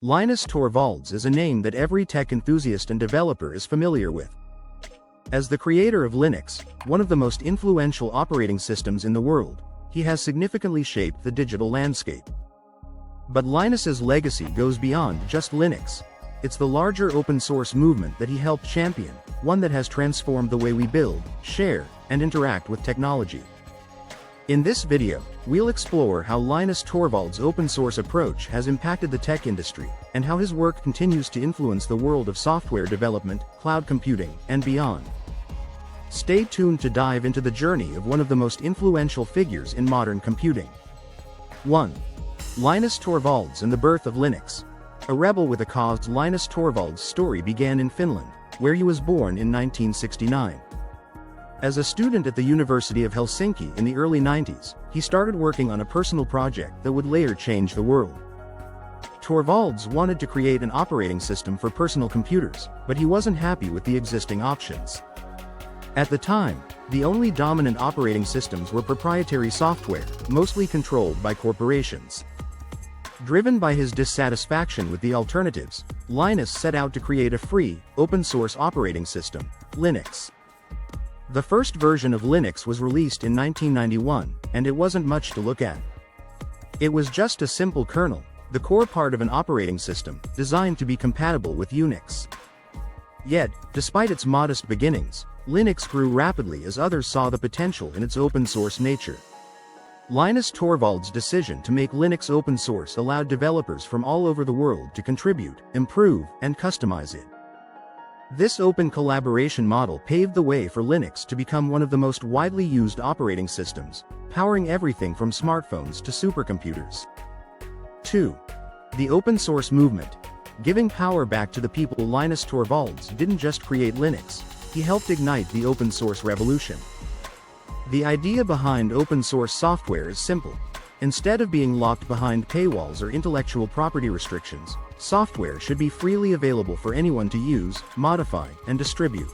Linus Torvalds is a name that every tech enthusiast and developer is familiar with. As the creator of Linux, one of the most influential operating systems in the world, he has significantly shaped the digital landscape. But Linus's legacy goes beyond just Linux. It's the larger open-source movement that he helped champion, one that has transformed the way we build, share, and interact with technology. In this video, we'll explore how Linus Torvalds' open-source approach has impacted the tech industry, and how his work continues to influence the world of software development, cloud computing, and beyond. Stay tuned to dive into the journey of one of the most influential figures in modern computing. 1. Linus Torvalds and the birth of Linux. A rebel with a cause. Linus Torvalds' story began in Finland, where he was born in 1969. As a student at the University of Helsinki in the early 90s, he started working on a personal project that would later change the world. Torvalds wanted to create an operating system for personal computers, but he wasn't happy with the existing options. At the time, the only dominant operating systems were proprietary software, mostly controlled by corporations. Driven by his dissatisfaction with the alternatives, Linus set out to create a free, open-source operating system, Linux. The first version of Linux was released in 1991, and it wasn't much to look at. It was just a simple kernel, the core part of an operating system, designed to be compatible with Unix. Yet, despite its modest beginnings, Linux grew rapidly as others saw the potential in its open-source nature. Linus Torvalds' decision to make Linux open source allowed developers from all over the world to contribute, improve, and customize it. This open collaboration model paved the way for Linux to become one of the most widely used operating systems, powering everything from smartphones to supercomputers. 2. The open source movement. Giving power back to the people. Linus Torvalds didn't just create Linux, he helped ignite the open source revolution. The idea behind open source software is simple. Instead of being locked behind paywalls or intellectual property restrictions, software should be freely available for anyone to use, modify, and distribute.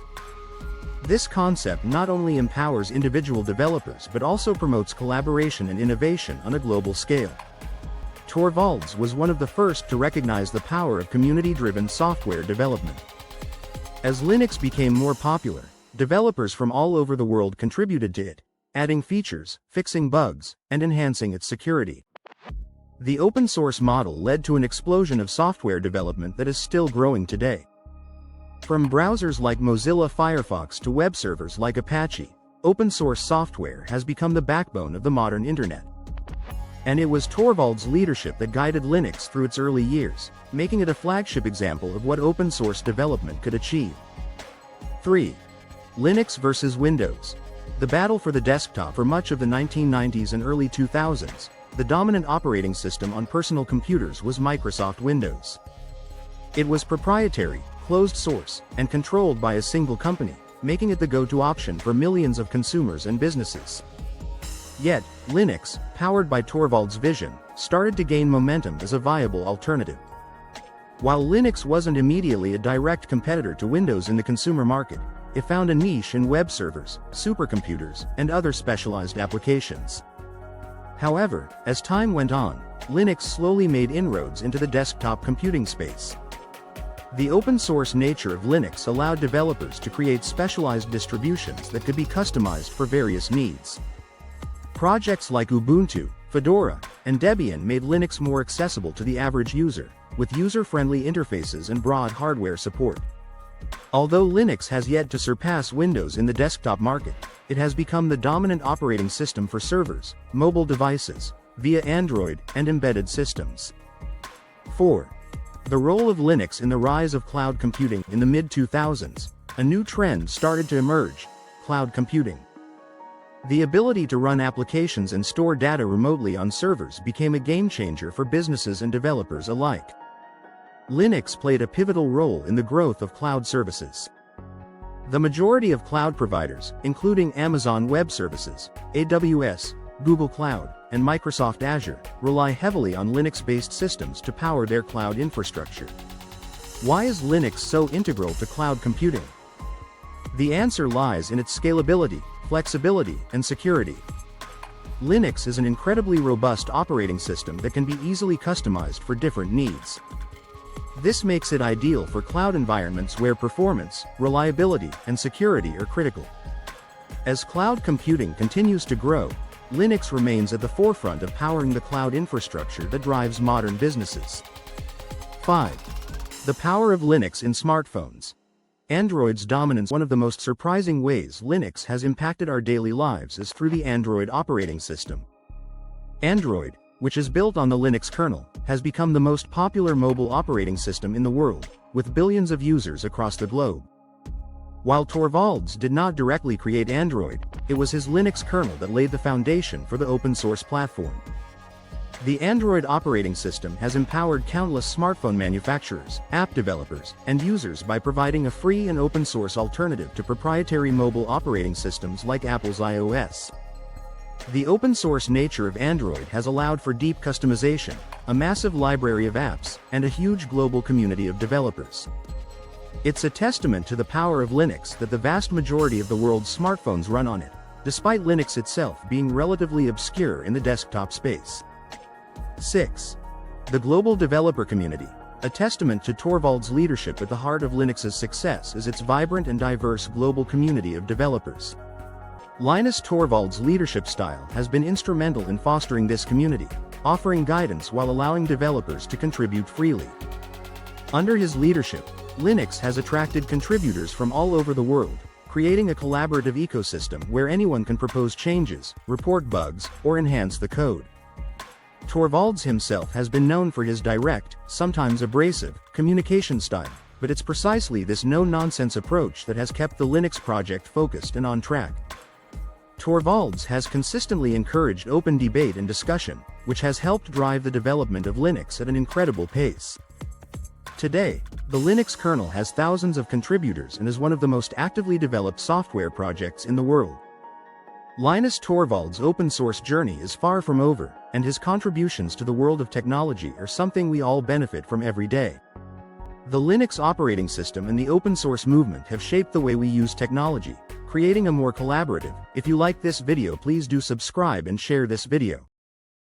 This concept not only empowers individual developers but also promotes collaboration and innovation on a global scale. Torvalds was one of the first to recognize the power of community-driven software development. As Linux became more popular, developers from all over the world contributed to it, adding features, fixing bugs, and enhancing its security. The open-source model led to an explosion of software development that is still growing today. From browsers like Mozilla Firefox to web servers like Apache, open-source software has become the backbone of the modern internet. And it was Torvalds' leadership that guided Linux through its early years, making it a flagship example of what open-source development could achieve. 3. Linux versus Windows. The battle for the desktop. For much of the 1990s and early 2000s, the dominant operating system on personal computers was Microsoft Windows. It was proprietary, closed source, and controlled by a single company, making it the go-to option for millions of consumers and businesses. Yet, Linux, powered by Torvalds' vision, started to gain momentum as a viable alternative. While Linux wasn't immediately a direct competitor to Windows in the consumer market, it found a niche in web servers, supercomputers, and other specialized applications. However, as time went on, Linux slowly made inroads into the desktop computing space. The open-source nature of Linux allowed developers to create specialized distributions that could be customized for various needs. Projects like Ubuntu, Fedora, and Debian made Linux more accessible to the average user, with user-friendly interfaces and broad hardware support. Although Linux has yet to surpass Windows in the desktop market, it has become the dominant operating system for servers, mobile devices, via Android, and embedded systems. 4. The role of Linux in the rise of cloud computing. In the mid-2000s, a new trend started to emerge: cloud computing. The ability to run applications and store data remotely on servers became a game-changer for businesses and developers alike. Linux played a pivotal role in the growth of cloud services. The majority of cloud providers, including Amazon Web Services, AWS, Google Cloud, and Microsoft Azure, rely heavily on Linux-based systems to power their cloud infrastructure. Why is Linux so integral to cloud computing? The answer lies in its scalability, flexibility, and security. Linux is an incredibly robust operating system that can be easily customized for different needs. This makes it ideal for cloud environments where performance, reliability, and security are critical. As cloud computing continues to grow, Linux remains at the forefront of powering the cloud infrastructure that drives modern businesses. 5. The power of Linux in smartphones. Android's dominance. One of the most surprising ways Linux has impacted our daily lives is through the Android operating system. Android, which is built on the Linux kernel, has become the most popular mobile operating system in the world, with billions of users across the globe. While Torvalds did not directly create Android, it was his Linux kernel that laid the foundation for the open-source platform. The Android operating system has empowered countless smartphone manufacturers, app developers, and users by providing a free and open-source alternative to proprietary mobile operating systems like Apple's iOS. The open-source nature of Android has allowed for deep customization, a massive library of apps, and a huge global community of developers. It's a testament to the power of Linux that the vast majority of the world's smartphones run on it, despite Linux itself being relatively obscure in the desktop space. 6. The global developer community. A testament to Torvalds' leadership at the heart of Linux's success is its vibrant and diverse global community of developers. Linus Torvalds' leadership style has been instrumental in fostering this community, offering guidance while allowing developers to contribute freely. Under his leadership, Linux has attracted contributors from all over the world, creating a collaborative ecosystem where anyone can propose changes, report bugs, or enhance the code. Torvalds himself has been known for his direct, sometimes abrasive, communication style, but it's precisely this no-nonsense approach that has kept the Linux project focused and on track. Torvalds has consistently encouraged open debate and discussion, which has helped drive the development of Linux at an incredible pace. Today, the Linux kernel has thousands of contributors and is one of the most actively developed software projects in the world. Linus Torvalds' open-source journey is far from over, and his contributions to the world of technology are something we all benefit from every day. The Linux operating system and the open-source movement have shaped the way we use technology, creating a more collaborative. If you like this video, please do subscribe and share this video.